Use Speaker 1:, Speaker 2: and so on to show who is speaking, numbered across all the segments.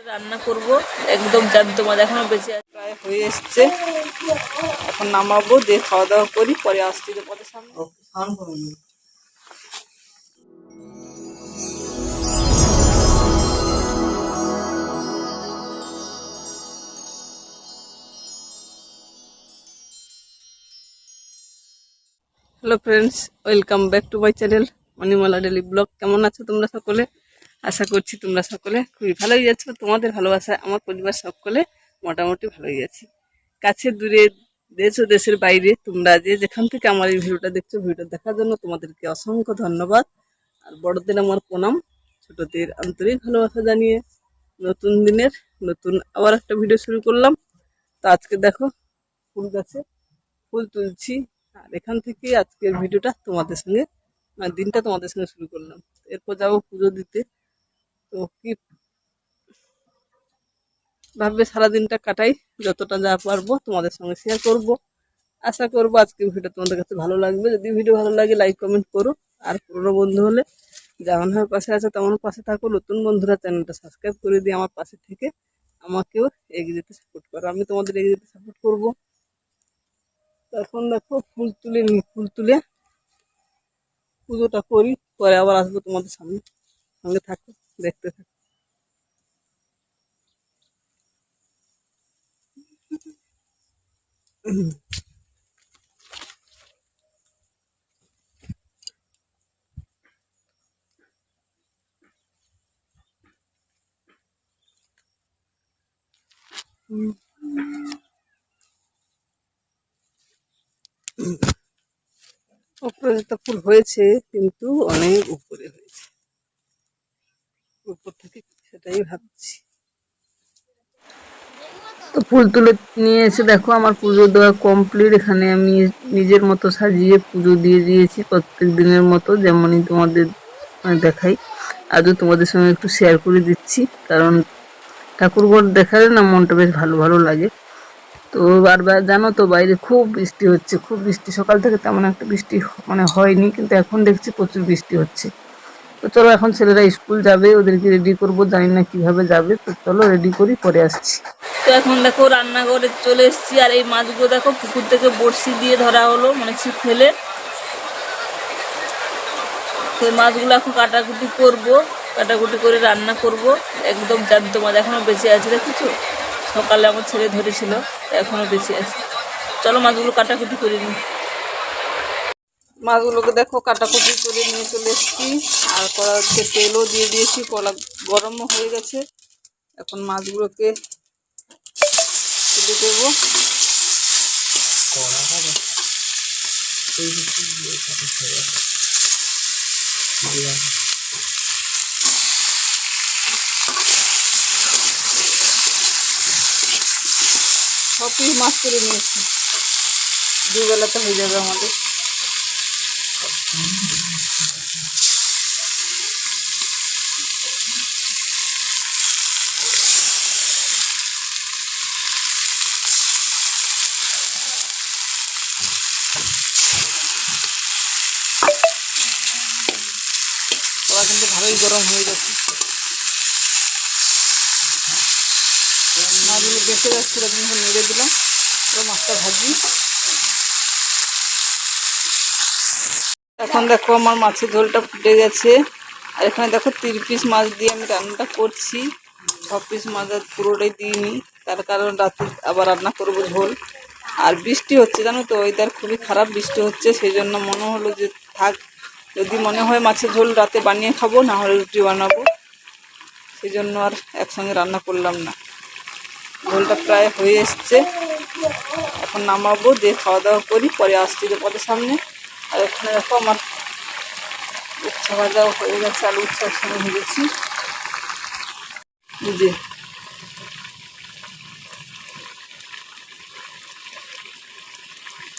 Speaker 1: রান্না করব একদম জ্যান্ত মাছ এখনো বেঁচে আছে, প্রায় হয়ে এসছে। এখন নামাবো, দিয়ে খাওয়া দাওয়া করি, পরে আসছি তোমাদের সামনে। Hello friends, welcome back to my channel Manimala daily blog. কেমন আছো তোমরা সকলে? আশা করছি তোমরা সকলে খুবই ভালোই আছো। তোমাদের ভালোবাসায় আমার পরিবার সকলে মোটামুটি ভালোই আছি। কাছে দূরে, দেশ ও দেশের বাইরে তোমরা যে যেখান থেকে আমার এই ভিডিওটা দেখছো, ভিডিও দেখার জন্য তোমাদেরকে অসংখ্য ধন্যবাদ। আর বড়দের আমার প্রণাম, ছোটদের আন্তরিক ভালোবাসা জানিয়ে নতুন দিনের নতুন আবার একটা ভিডিও শুরু করলাম। তো আজকে দেখো ফুল গাছে ফুল তুলছি, আর এখান থেকে আজকের ভিডিওটা তোমাদের সঙ্গে দিনটা তোমাদের সঙ্গে শুরু করলাম। এরপর যাবো পুজো দিতে। তো কি ভাবে সারাদিনটা কাটাই, যতটা যা পারবো তোমাদের সঙ্গে শেয়ার করব। আশা করবো আজকের ভিডিও তোমাদের কাছে ভালো লাগবে। যদি ভিডিও ভালো লাগে লাইক কমেন্ট করো, আর পুরনো বন্ধু হলে যেমন ভাবে পাশে আছে তেমন পাশে থাকো। নতুন বন্ধুরা চ্যানেলটা সাবস্ক্রাইব করে দিয়ে আমার পাশে থেকে আমাকেও এগিয়ে যেতে সাপোর্ট করো, আমি তোমাদের এগিয়ে যেতে সাপোর্ট করবো। এখন দেখো ফুল তুলে নি, ফুল তুলে পুজোটা করি, পরে আবার আসবো তোমাদের সামনে। সঙ্গে থাকো, দেখতে থাকো। অপরাজিতা ফুল হয়েছে, কিন্তু অনেক উপরে হয়েছে, উপর থেকে সেটাই ভাবছি। তো ফুল তুলে নিয়ে এসে দেখো আমার পুজো দেওয়া কমপ্লিট। এখানে আমি নিজের মতো সাজিয়ে পুজো দিয়ে দিয়েছি প্রত্যেক দিনের মতো, যেমনই তোমাদের দেখাই। আজও তোমাদের সঙ্গে একটু শেয়ার করে দিচ্ছি, কারণ ঠাকুরঘর দেখালে না মনটা বেশ ভালো ভালো লাগে। তো বারবার জানো তো বাইরে খুব বৃষ্টি হচ্ছে, খুব বৃষ্টি। সকাল থেকে তেমন একটা বৃষ্টি হয়নি, কিন্তু এখন দেখছি প্রচুর বৃষ্টি হচ্ছে। তো চলো এখন ছেলেরা স্কুল যাবে, ওদেরকে রেডি করবো, জানি না কিভাবে যাবে। তো চলো রেডি করি, পরে আসছি। তো এখন দেখো রান্নাঘরে চলে এসেছি, আর এই মাছগুলো দেখো পুকুর থেকে বড়শি দিয়ে ধরা হলো, মানে ছিপ ফেলে। তো মাছগুলো এখন কাটাকুটি করবো, কাটাকুটি করে রান্না করব। একদম জ্যান্ত মাছ এখনো বেঁচে আছে, দেখেছো? সকালে আমার ছেলে ধরেছিল, এখনো বেঁচে আছে। চলো মাছগুলো কাটাকুটি করে নিই। মাছগুলোকে দেখো কাটাকুটি করে নিয়ে চলে এসেছি, আর কড়াইতে তেলও দিয়ে দিয়েছি, কড়া গরমও হয়ে গেছে। এখন মাছগুলোকে তুলে দেবো। সব পিস মাছ করে নিয়েছি, দুবেলাতে হয়ে যাবে আমাদের। ওরা কিন্তু ভালোই গরম হয়ে গেছে, মাছগুলো বেঁচে যাচ্ছিল, নেড়ে দিলাম। মাছটা ভাজি। এখন দেখো আমার মাছের ঝোলটা ফুটে গেছে, আর এখানে দেখো 3 পিস মাছ দিয়ে আমি রান্নাটা করছি। 6 পিস মাছ আর পুরোটাই দিইনি, তার কারণ রাতে আবার রান্না করবো ঝোল। আর বৃষ্টি হচ্ছে, জানো তো, ওয়েদার খুবই খারাপ, বৃষ্টি হচ্ছে। সেই জন্য মনে হলো যে থাক, যদি মনে হয় মাছের ঝোল রাতে বানিয়ে খাবো, না হলে রুটি বানাবো। সেই জন্য আর একসঙ্গে রান্না করলাম না। ঝোলটা প্রায় হয়ে এসছে, এখন নামাবো, দিয়ে খাওয়া দাওয়া করি, পরে আসছি তোমাদের সামনে। আর এখানে দেখো আমার উচ্ছা ভাজাও হয়ে গেছে, আলু উচ্ছা একসঙ্গে ভেজেছি। বুঝে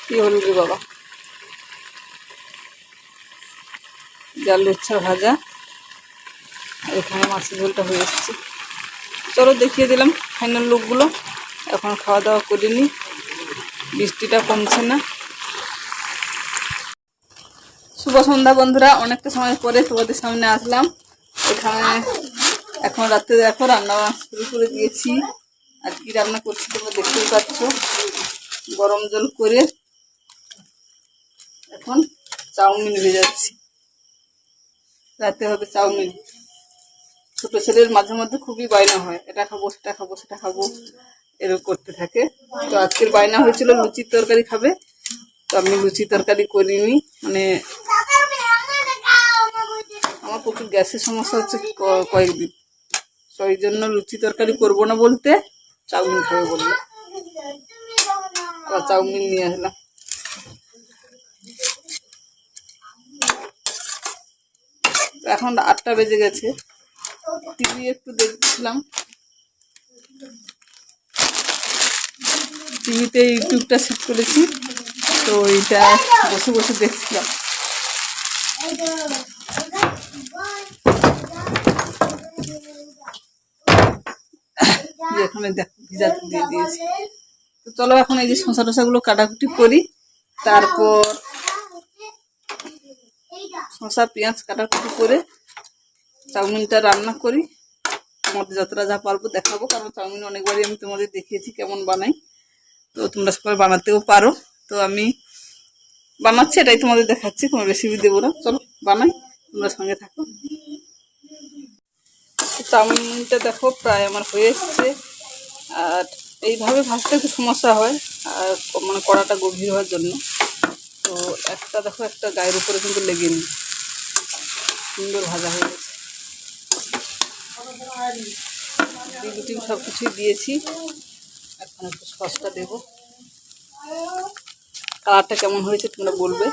Speaker 1: কি হল রে বাবা, আলু উচ্ছা ভাজা, আর এখানে মাছের ঝোলটা হয়ে এসছে। চলো দেখিয়ে দিলাম ফাইনাল লুকগুলো। এখন খাওয়া দাওয়া করে নিই, বৃষ্টিটা কমছে না। শুভ সন্ধ্যা বন্ধুরা, অনেকটা সময় পরে তোমাদের সামনে আসলাম। এখানে এখন রাত্রে দেখো রান্না শুরু শুরু করে দিয়েছি। আর কি রান্না করছি তোমরা দেখতেই পাচ্ছ। গরম জল করে এখন চাউমিন ভেজাচ্ছি। রাতে হবে চাউমিন। ছোট ছেলের মাঝে মধ্যে খুবই বায়না হয়, এটা খাবো সেটা খাবো সেটা খাবো এরকম করতে থাকে। তো আজকের বায়না হয়েছিল লুচির তরকারি খাবে, তো আমি লুচি তরকারি করিনি। মানে আমার প্রচুর গ্যাসের সমস্যা হচ্ছে কয়েকদিন, তো এই জন্য লুচি তরকারি করবো না বলতে চাউমিন খাবে বললো। আবার চাউমিন নিয়ে আসলাম। এখন 8টা বেজে গেছে, টিভি একটু দেখছিলাম। টিভিতে ইউটিউবটা সেট করেছি, তো এটা বসে বসে দেখছিলাম। এখানে দেখো ভিজাতে দিয়ে দিয়েছি। তো চলো এখন এই যে শসা টসাগুলো কাটাকুটি করি, তারপর শসা পেঁয়াজ কাটাকুটি করে চাউমিনটা রান্না করি। তোমাদের যতটা যা পারবো দেখাবো, কারণ চাউমিন অনেকবারই আমি তোমাদের দেখিয়েছি কেমন বানাই, তো তোমরা সবাই বানাতেও পারো। তো আমি বানাচ্ছি, এটাই তোমাদের দেখাচ্ছি, কোনো রেসিপি দেবো না। চলো বানাই, তোমরা সঙ্গে থাকো। চাউমিনটা দেখো প্রায় আমার হয়ে এসছে। আর এইভাবে ভাজতে একটু সমস্যা হয়, আর মানে কড়াটা গভীর হওয়ার জন্য। তো একটা দেখো একটা গায়ের উপরে কিন্তু লেগে নি, সুন্দর ভাজা হয়ে গেছে। ডিম সব কিছুই দিয়েছি। এখন একটু সসটা দেবো। কালারটা কেমন হয়েছে তোমরা বলবে।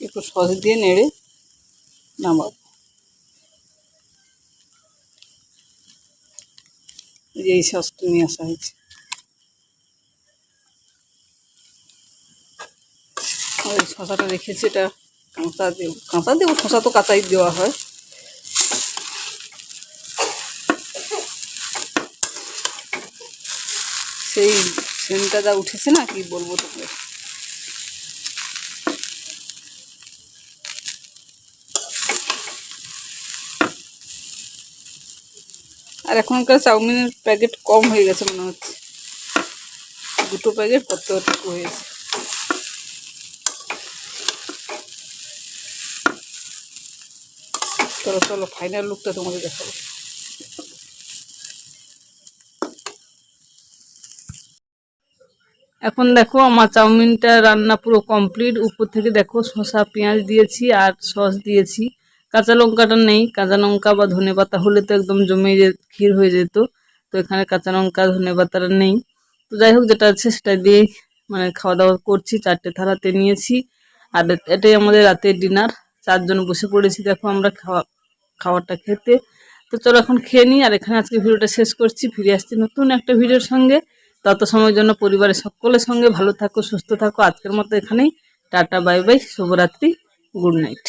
Speaker 1: একটু সস দিয়ে নেড়ে নামাবো। এই সসটা নিয়ে আসা হয়েছে। আর শসাটা রেখেছি, এটা কাঁচা দেবো। শসা তো কাঁচাই দেওয়া হয়। সেই সেন্টটা যা উঠেছে না, কি বলবো তোকে। আর এখনকার চাউমিনের প্যাকেট কম হয়ে গেছে মনে হচ্ছে, 2টো প্যাকেট কতটুকু হয়েছে। চলো চলো ফাইনাল লুকটা তোমাদের দেখাবো। এখন দেখো আমার চাউমিনটা রান্না পুরো কমপ্লিট। উপর থেকে দেখো শসা পেঁয়াজ দিয়েছি আর সস দিয়েছি। কাঁচা লঙ্কাটা নেই, কাঁচা লঙ্কা বা ধনেপাতা হলে তো একদম জমে ক্ষীর হয়ে যেত। তো এখানে কাঁচা লঙ্কা ধনেপাতাটা নেই। তো যাই হোক, যেটা আছে সেটা দিয়েই মানে খাওয়া দাওয়া করছি। 4টে থালাতে নিয়েছি। আর এটাই আমাদের রাতের ডিনার। 4 জন বসে পড়েছি দেখো আমরা খাবারটা খেতে। তো চলো এখন খেয়ে নিই। আর এখানে আজকে ভিডিওটা শেষ করছি। ফিরে আসছি নতুন একটা ভিডিওর সঙ্গে। তত সময়ের জন্য পরিবারের সকলের সঙ্গে ভালো থাকো, সুস্থ থাকো। আজকের মতো এখানেই টাটা, বাই বাই, শুভরাত্রি, গুড নাইট।